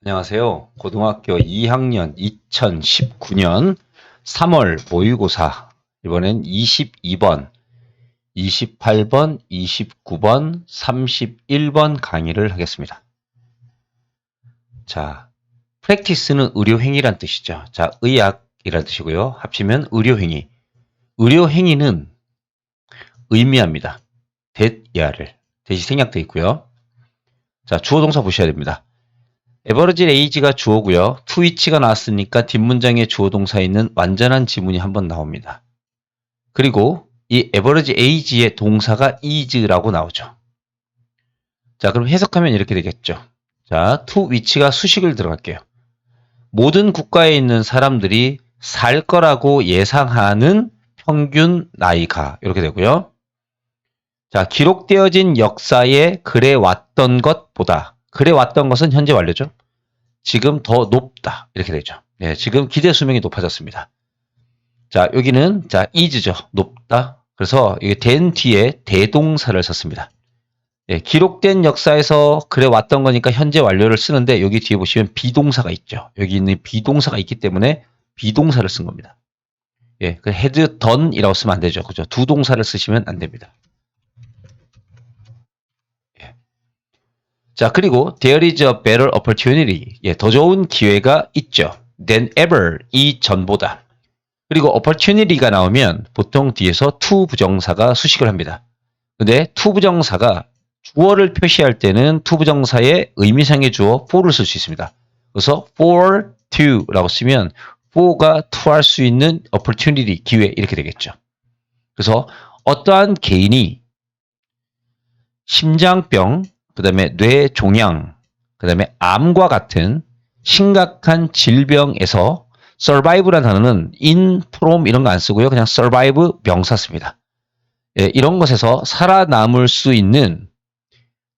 안녕하세요. 고등학교 2학년 2019년 3월 모의고사 이번엔 22번, 28번, 29번, 31번 강의를 하겠습니다. 자, practice는 의료행위란 뜻이죠. 자, 의학이란 뜻이고요. 합치면 의료행위. 의료행위는 의미합니다. that야를 대시 생략되어 있고요. 자, 주어동사 보셔야 됩니다. 에버리지 에이지가 주어고요. to which가 나왔으니까 뒷문장에 주어동사에 있는 완전한 지문이 한번 나옵니다. 그리고 이 에버리지 에이지의 동사가 is라고 나오죠. 자, 그럼 해석하면 이렇게 되겠죠. 자, to which가 수식을 들어갈게요. 모든 국가에 있는 사람들이 살 거라고 예상하는 평균 나이가 이렇게 되고요. 자, 기록되어진 역사에 그래왔던 것보다, 그래왔던 것은 현재 완료죠. 지금 더 높다 이렇게 되죠. 네, 지금 기대 수명이 높아졌습니다. 자, 여기는 자 is죠. 높다. 그래서 이게 된 뒤에 대동사를 썼습니다. 예, 기록된 역사에서 그래왔던 거니까 현재 완료를 쓰는데 여기 뒤에 보시면 비동사가 있죠. 여기 있는 비동사가 있기 때문에 비동사를 쓴 겁니다. 예, 그 had done이라고 쓰면 안 되죠. 그죠? 두 동사를 쓰시면 안 됩니다. 예. 자, 그리고 there is a better opportunity. 예, 더 좋은 기회가 있죠. than ever. 이 전보다. 그리고 opportunity가 나오면 보통 뒤에서 to 부정사가 수식을 합니다. 근데 to 부정사가 주어를 표시할 때는 to 부정사의 의미상의 주어 for를 쓸 수 있습니다. 그래서 for to라고 쓰면 for가 to 할 수 있는 opportunity, 기회 이렇게 되겠죠. 그래서 어떠한 개인이 심장병, 그 다음에 뇌종양, 그 다음에 암과 같은 심각한 질병에서 survive라는 단어는 in, from 이런 거 안 쓰고요. 그냥 survive 명사 씁니다. 예, 이런 것에서 살아남을 수 있는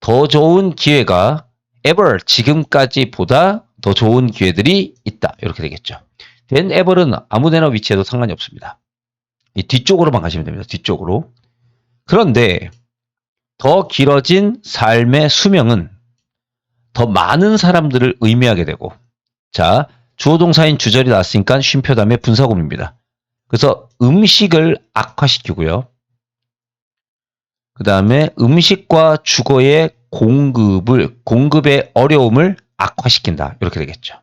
더 좋은 기회가 ever, 지금까지보다 더 좋은 기회들이 있다. 이렇게 되겠죠. than ever은 아무데나 위치해도 상관이 없습니다. 이 뒤쪽으로만 가시면 됩니다. 뒤쪽으로. 그런데 더 길어진 삶의 수명은 더 많은 사람들을 의미하게 되고, 자, 주어 동사인 주절이 나왔으니까 쉼표 다음에 분사구문입니다. 그래서 음식을 악화시키고요. 그 다음에 음식과 주거의 공급의 어려움을 악화시킨다. 이렇게 되겠죠.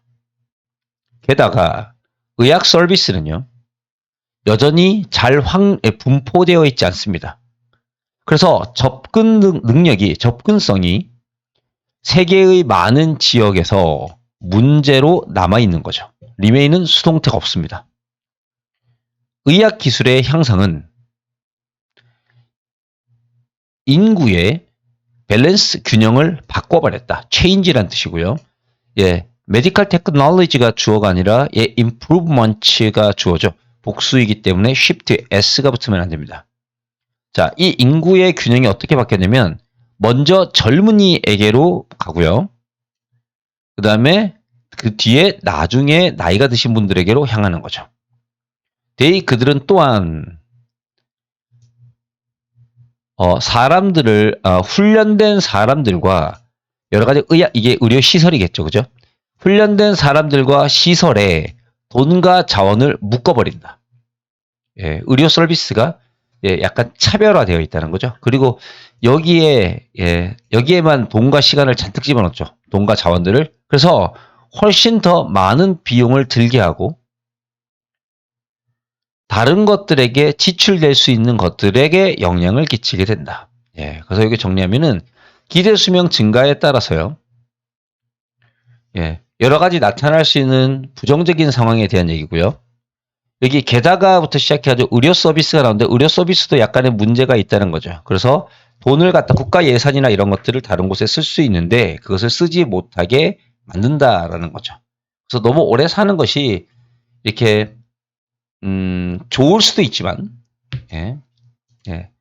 게다가 의학 서비스는요, 여전히 잘 분포되어 있지 않습니다. 그래서 접근성이 세계의 많은 지역에서 문제로 남아있는 거죠. remain은 수동태가 없습니다. 의학 기술의 향상은 인구의 밸런스 균형을 바꿔버렸다. change란 뜻이고요. 예, medical technology가 주어가 아니라 예, improvement가 주어죠. 복수이기 때문에 shift s가 붙으면 안 됩니다. 자, 이 인구의 균형이 어떻게 바뀌었냐면 먼저 젊은이에게로 가고요. 그 다음에 그 뒤에 나중에 나이가 드신 분들에게로 향하는 거죠. 그들은 또한 훈련된 사람들과 여러 가지 이게 의료 시설이겠죠, 그죠? 훈련된 사람들과 시설에 돈과 자원을 묶어버린다. 예, 의료 서비스가 예, 약간 차별화되어 있다는 거죠. 그리고 여기에만 돈과 시간을 잔뜩 집어넣죠. 돈과 자원들을. 그래서 훨씬 더 많은 비용을 들게 하고 다른 것들에게 지출될 수 있는 것들에게 영향을 끼치게 된다. 예, 그래서 여기 정리하면은 기대 수명 증가에 따라서요. 예, 여러 가지 나타날 수 있는 부정적인 상황에 대한 얘기고요. 여기 게다가부터 시작해가지고 의료 서비스가 나오는데 의료 서비스도 약간의 문제가 있다는 거죠. 그래서 돈을 갖다 국가 예산이나 이런 것들을 다른 곳에 쓸 수 있는데 그것을 쓰지 못하게 만든다라는 거죠. 그래서 너무 오래 사는 것이 이렇게 좋을 수도 있지만 예, 예.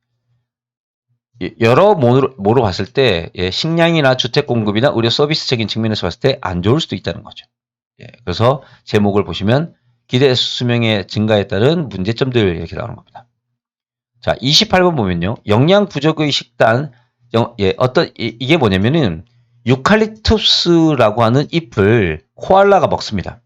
여러모로 봤을 때 예, 식량이나 주택 공급이나 의료 서비스적인 측면에서 봤을 때 안 좋을 수도 있다는 거죠. 예, 그래서 제목을 보시면 기대 수명의 증가에 따른 문제점들 이렇게 나오는 겁니다. 자, 28번 보면요. 영양 부족의 식단, 이게 뭐냐면은 유칼립투스라고 하는 잎을 코알라가 먹습니다.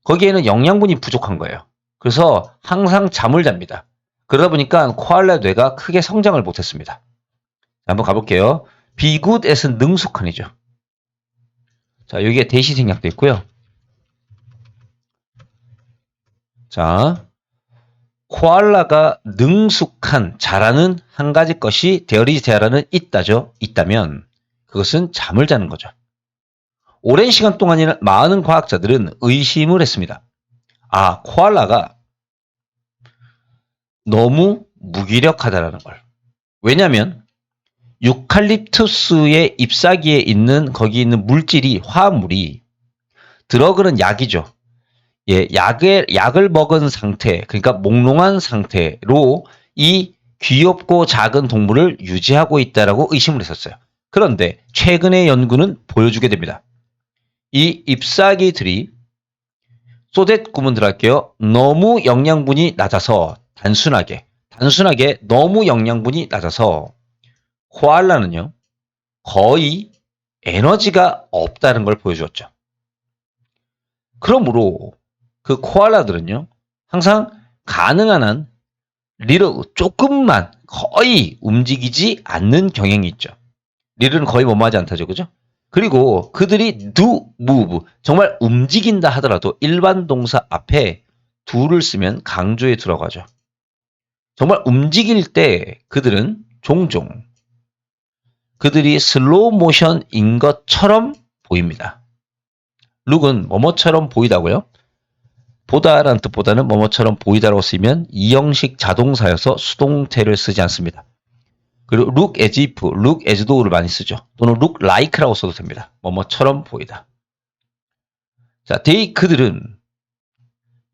거기에는 영양분이 부족한 거예요. 그래서 항상 잠을 잡니다. 그러다 보니까 코알라 뇌가 크게 성장을 못했습니다. 한번 가볼게요. Be good at은 능숙한이죠. 자, 여기에 대시 생략도 있고요. 자, 코알라가 능숙한, 잘하는 한 가지 것이 데어리지 데어라는 있다면 그것은 잠을 자는 거죠. 오랜 시간 동안이나 많은 과학자들은 의심을 했습니다. 아, 코알라가 너무 무기력하다라는 걸. 왜냐하면 유칼립투스의 잎사귀에 있는 거기 있는 물질이 화합물이 드러그는 약이죠. 예, 약을 먹은 상태, 그러니까 몽롱한 상태로 이 귀엽고 작은 동물을 유지하고 있다라고 의심을 했었어요. 그런데 최근의 연구는 보여주게 됩니다. 이 잎사귀들이 소댓 구문 들어갈게요. 너무 영양분이 낮아서 단순하게 너무 영양분이 낮아서 코알라는요 거의 에너지가 없다는 걸 보여주었죠. 그러므로 그 코알라들은요 항상 가능한 한 조금만 거의 움직이지 않는 경향이 있죠. 리르는 거의 뭐뭐하지 않다죠, 그죠? 그리고 그들이 do move 정말 움직인다 하더라도 일반 동사 앞에 do를 쓰면 강조에 들어가죠. 정말 움직일 때 그들은 종종 그들이 슬로우 모션인 것처럼 보입니다. look은 뭐뭐처럼 보이다고요? 보다라는 뜻보다는 뭐뭐처럼 보이다라고 쓰면 이형식 자동사여서 수동태를 쓰지 않습니다. 그리고 look as if, look as thought를 많이 쓰죠. 또는 look like라고 써도 됩니다. 뭐뭐처럼 보이다. 자, 그들은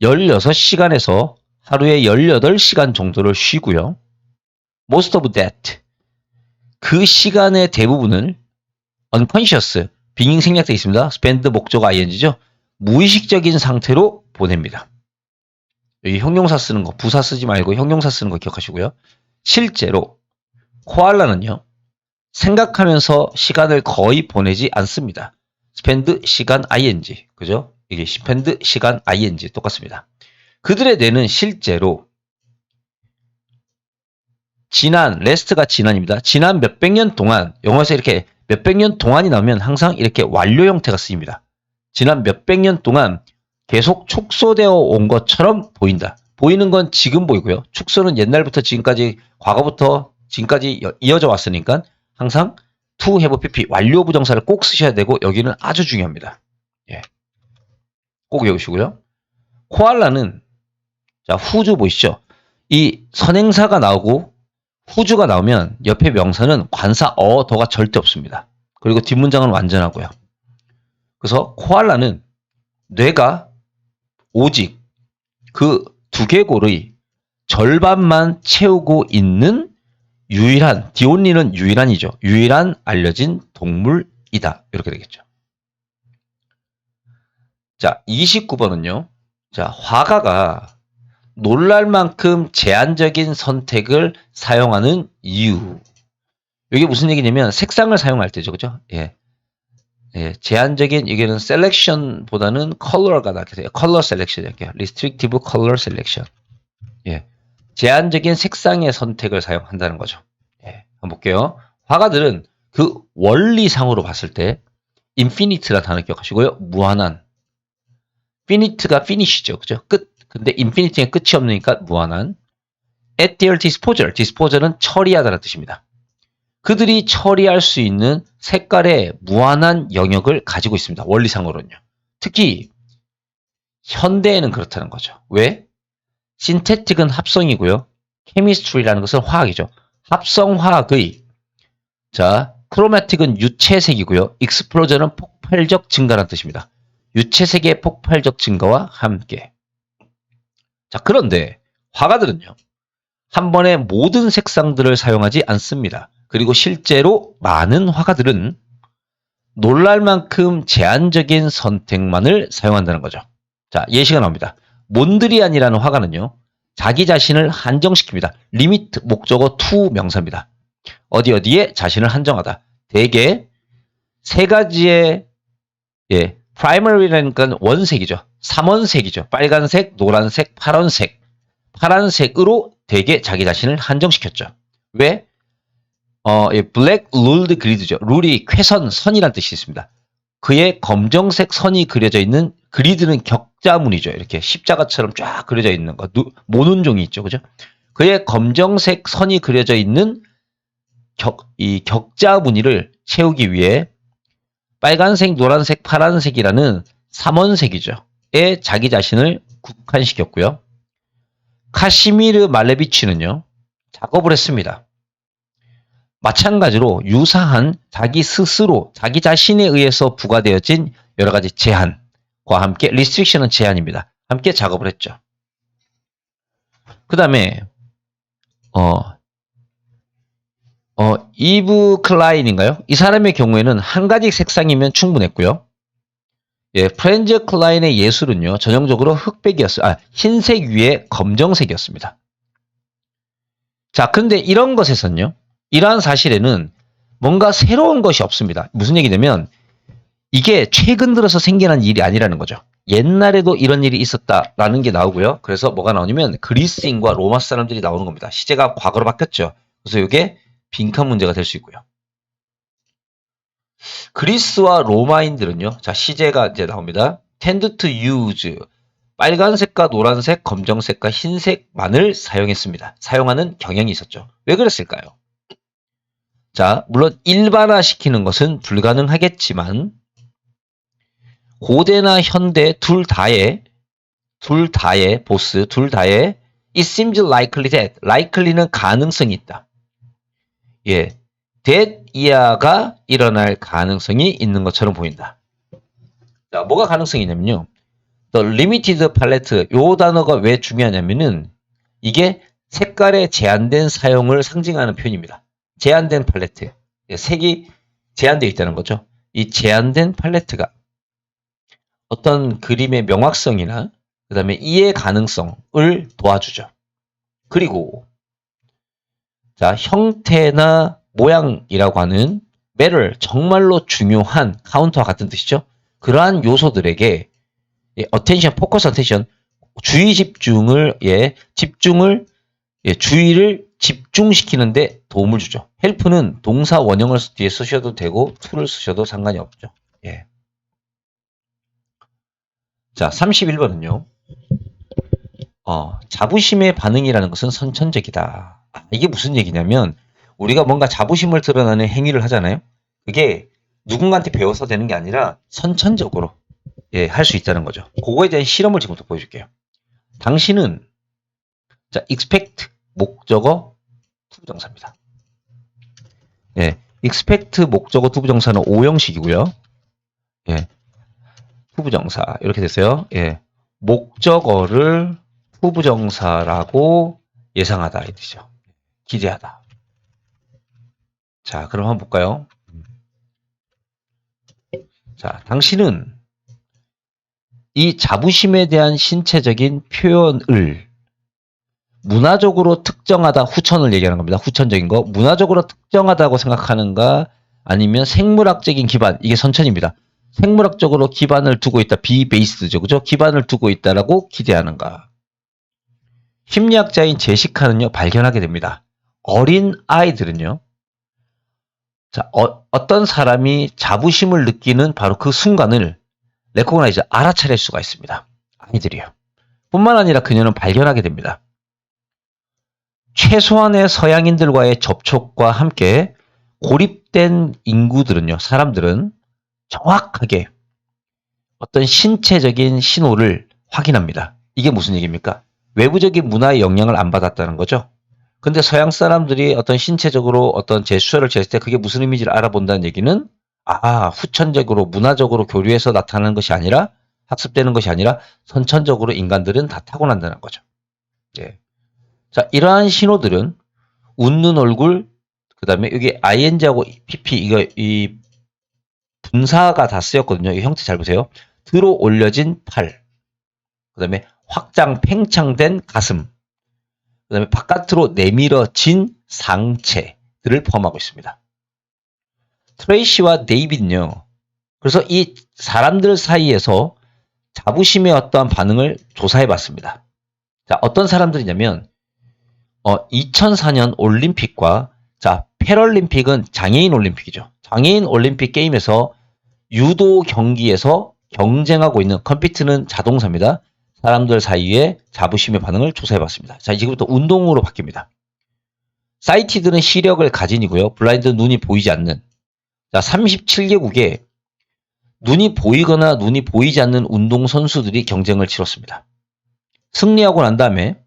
16시간에서 하루에 18시간 정도를 쉬고요. Most of that, 그 시간의 대부분을 unconscious, 빙ing 생략되어 있습니다. spend 목적 ing죠. 무의식적인 상태로 보냅니다. 여기 형용사 쓰는 거, 부사 쓰지 말고 형용사 쓰는 거 기억하시고요. 실제로 코알라는요. 생각하면서 시간을 거의 보내지 않습니다. spend 시간 ing, 그죠? 이게 spend 시간 ing 똑같습니다. 그들의 뇌는 실제로 rest가 지난입니다. 지난 몇백 년 동안, 영어에서 이렇게 몇백 년 동안이 나오면 항상 이렇게 완료 형태가 쓰입니다. 지난 몇백 년 동안 계속 축소되어 온 것처럼 보인다. 보이는 건 지금 보이고요. 축소는 옛날부터 지금까지, 과거부터 지금까지 이어져 왔으니까 항상 to have pp 완료 부정사를 꼭 쓰셔야 되고 여기는 아주 중요합니다. 예. 꼭 외우시고요. 코알라는 자 후주 보이시죠? 이 선행사가 나오고 후주가 나오면 옆에 명사는 관사 더가 절대 없습니다. 그리고 뒷문장은 완전하고요. 그래서 코알라는 뇌가 오직 그 두개골의 절반만 채우고 있는 유일한, 디온리는 유일한이죠. 유일한 알려진 동물이다. 이렇게 되겠죠. 자, 29번은요. 자, 화가가 놀랄 만큼 제한적인 선택을 사용하는 이유. 이게 무슨 얘기냐면 색상을 사용할 때죠. 그죠? 예. 예, 제한적인 이게는 셀렉션보다는 컬러가 낫게 돼요. 컬러 셀렉션 이렇게 restrictive color selection. 예. 제한적인 색상의 선택을 사용한다는 거죠. 예. 한번 볼게요. 화가들은 그 원리상으로 봤을 때 infinite라는 단어 기억하시고요. 무한한. finite가 finish죠. 그죠? 끝. 근데 infinity는 끝이 없으니까 무한한. at their disposal. disposal은 처리하다는 뜻입니다. 그들이 처리할 수 있는 색깔의 무한한 영역을 가지고 있습니다. 원리상으로는요. 특히 현대에는 그렇다는 거죠. 왜? 신테틱은 합성이고요. 케미스트리라는 것은 화학이죠. 합성화학의 자 크로마틱은 유채색이고요. 익스플로전은 폭발적 증가라는 뜻입니다. 유채색의 폭발적 증가와 함께. 자 그런데 화가들은요. 한 번에 모든 색상들을 사용하지 않습니다. 그리고 실제로 많은 화가들은 놀랄 만큼 제한적인 선택만을 사용한다는 거죠. 자, 예시가 나옵니다. 몬드리안이라는 화가는요. 자기 자신을 한정시킵니다. 리미트, 목적어 to 명사입니다. 어디에 자신을 한정하다. 대개 세 가지의 primary라니까 원색이죠. 3원색이죠. 빨간색, 노란색, 파란색. 파란색으로 되게 자기 자신을 한정시켰죠. 왜? black ruled grid죠. 룰이 쾌선, 선이란 뜻이 있습니다. 그의 검정색 선이 그려져 있는 그리드는 격자문이죠. 이렇게 십자가처럼 쫙 그려져 있는 거. 모눈종이 있죠. 그죠? 그의 검정색 선이 그려져 있는 이 격자 무늬를 채우기 위해 빨간색, 노란색, 파란색이라는 3원색이죠. 에 자기 자신을 국한시켰고요. 카시미르 말레비치는요. 작업을 했습니다. 마찬가지로 유사한 자기 스스로, 자기 자신에 의해서 부과되어진 여러 가지 제한과 함께, restriction은 제한입니다. 함께 작업을 했죠. 그 다음에 이브 클라인인가요? 이 사람의 경우에는 한 가지 색상이면 충분했고요. 프렌즈 클라인의 예술은요, 전형적으로 흑백이었어요. 흰색 위에 검정색이었습니다. 자, 근데 이런 것에서는요, 이러한 사실에는 뭔가 새로운 것이 없습니다. 무슨 얘기냐면, 이게 최근 들어서 생겨난 일이 아니라는 거죠. 옛날에도 이런 일이 있었다라는 게 나오고요. 그래서 뭐가 나오냐면, 그리스인과 로마 사람들이 나오는 겁니다. 시제가 과거로 바뀌었죠. 그래서 이게 빈칸 문제가 될 수 있고요. 그리스와 로마인들은요. 자, 시제가 이제 나옵니다. tend to use 빨간색과 노란색, 검정색과 흰색만을 사용했습니다. 사용하는 경향이 있었죠. 왜 그랬을까요? 자, 물론 일반화시키는 것은 불가능하겠지만 고대나 현대 둘 다의 보스, 둘 다의 it seems likely that, likely는 가능성이 있다. that 이하가 일어날 가능성이 있는 것처럼 보인다. 자, 뭐가 가능성이 있냐면요. The limited palette, 요 단어가 왜 중요하냐면은 이게 색깔의 제한된 사용을 상징하는 표현입니다. 제한된 팔레트. 색이 제한되어 있다는 거죠. 이 제한된 팔레트가 어떤 그림의 명확성이나 그 다음에 이해 가능성을 도와주죠. 그리고 자, 형태나 모양이라고 하는 matter, 정말로 중요한 카운터와 같은 뜻이죠. 그러한 요소들에게 attention, focus attention, 주의 집중을 주의를 집중시키는데 도움을 주죠. help는 동사 원형을 뒤에 쓰셔도 되고 to를 쓰셔도 상관이 없죠. 자, 31번은요. 자부심의 반응이라는 것은 선천적이다. 이게 무슨 얘기냐면 우리가 뭔가 자부심을 드러나는 행위를 하잖아요. 그게 누군가한테 배워서 되는 게 아니라 선천적으로 할 수 있다는 거죠. 그거에 대한 실험을 지금부터 보여줄게요. 당신은 자, expect 목적어 투부정사입니다. expect 목적어 투부정사는 5형식이고요. 투부정사 이렇게 됐어요. 목적어를 투부정사라고 예상하다 이 뜻이죠. 기대하다. 자, 그럼 한번 볼까요? 자, 당신은 이 자부심에 대한 신체적인 표현을 문화적으로 특정하다, 후천을 얘기하는 겁니다. 후천적인 거. 문화적으로 특정하다고 생각하는가 아니면 생물학적인 기반, 이게 선천입니다. 생물학적으로 기반을 두고 있다, 비베이스드죠. 그죠? 기반을 두고 있다라고 기대하는가. 심리학자인 제시카는요, 발견하게 됩니다. 어린 아이들은요, 자, 어떤 사람이 자부심을 느끼는 바로 그 순간을 레코그나이즈, 알아차릴 수가 있습니다. 아이들이요. 뿐만 아니라 그녀는 발견하게 됩니다. 최소한의 서양인들과의 접촉과 함께 고립된 인구들은요, 사람들은 정확하게 어떤 신체적인 신호를 확인합니다. 이게 무슨 얘기입니까? 외부적인 문화의 영향을 안 받았다는 거죠. 근데 서양 사람들이 어떤 신체적으로 어떤 제스처를 취했을 때 그게 무슨 의미인지를 알아본다는 얘기는 후천적으로 문화적으로 교류해서 나타나는 것이 아니라 학습되는 것이 아니라 선천적으로 인간들은 다 타고난다는 거죠. 자, 이러한 신호들은 웃는 얼굴, 그 다음에 여기 ing하고 pp, 이 분사가 다 쓰였거든요. 이 형태 잘 보세요. 들어 올려진 팔, 그 다음에 확장, 팽창된 가슴, 그 다음에 바깥으로 내밀어진 상체들을 포함하고 있습니다. 트레이시와 데이비드는요. 그래서 이 사람들 사이에서 자부심의 어떠한 반응을 조사해 봤습니다. 자, 어떤 사람들이냐면 2004년 올림픽과 자, 패럴림픽은 장애인 올림픽이죠. 장애인 올림픽 게임에서 유도 경기에서 경쟁하고 있는 컴피트는 자동사입니다. 사람들 사이에 자부심의 반응을 조사해 봤습니다. 자, 이제부터 운동으로 바뀝니다. 사이티드는 시력을 가진이고요. 블라인드 눈이 보이지 않는. 자, 37개국에 눈이 보이거나 눈이 보이지 않는 운동선수들이 경쟁을 치렀습니다. 승리하고 난 다음에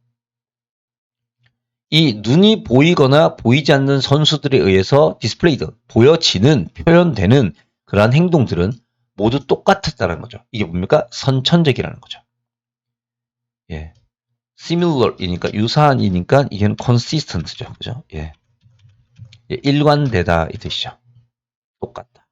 이 눈이 보이거나 보이지 않는 선수들에 의해서 디스플레이드, 보여지는, 표현되는 그러한 행동들은 모두 똑같았다는 거죠. 이게 뭡니까? 선천적이라는 거죠. 예. similar이니까 유사한이니까 이게는 consistent죠. 그죠? 예. 일관되다 이 뜻이죠. 똑같다.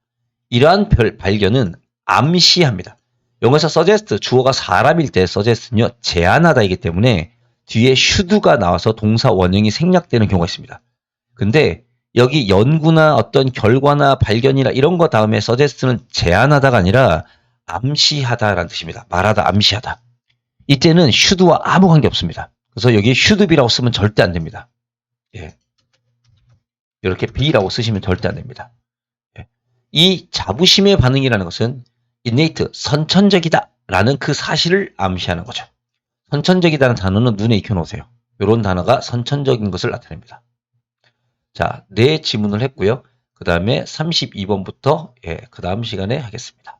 이러한 발견은 암시합니다. 영어에서 suggest 주어가 사람일 때 suggest는요 제안하다이기 때문에 뒤에 should가 나와서 동사 원형이 생략되는 경우가 있습니다. 근데 여기 연구나 어떤 결과나 발견이나 이런 거 다음에 suggest는 제안하다가 아니라 암시하다라는 뜻입니다. 말하다, 암시하다. 이때는 should와 아무 관계 없습니다. 그래서 여기 should be라고 쓰면 절대 안 됩니다. 예. 이렇게 be라고 쓰시면 절대 안 됩니다. 이 자부심의 반응이라는 것은 innate, 선천적이다 라는 그 사실을 암시하는 거죠. 선천적이다는 단어는 눈에 익혀놓으세요. 이런 단어가 선천적인 것을 나타냅니다. 자, 네 지문을 했고요. 그 다음에 32번부터 그 다음 시간에 하겠습니다.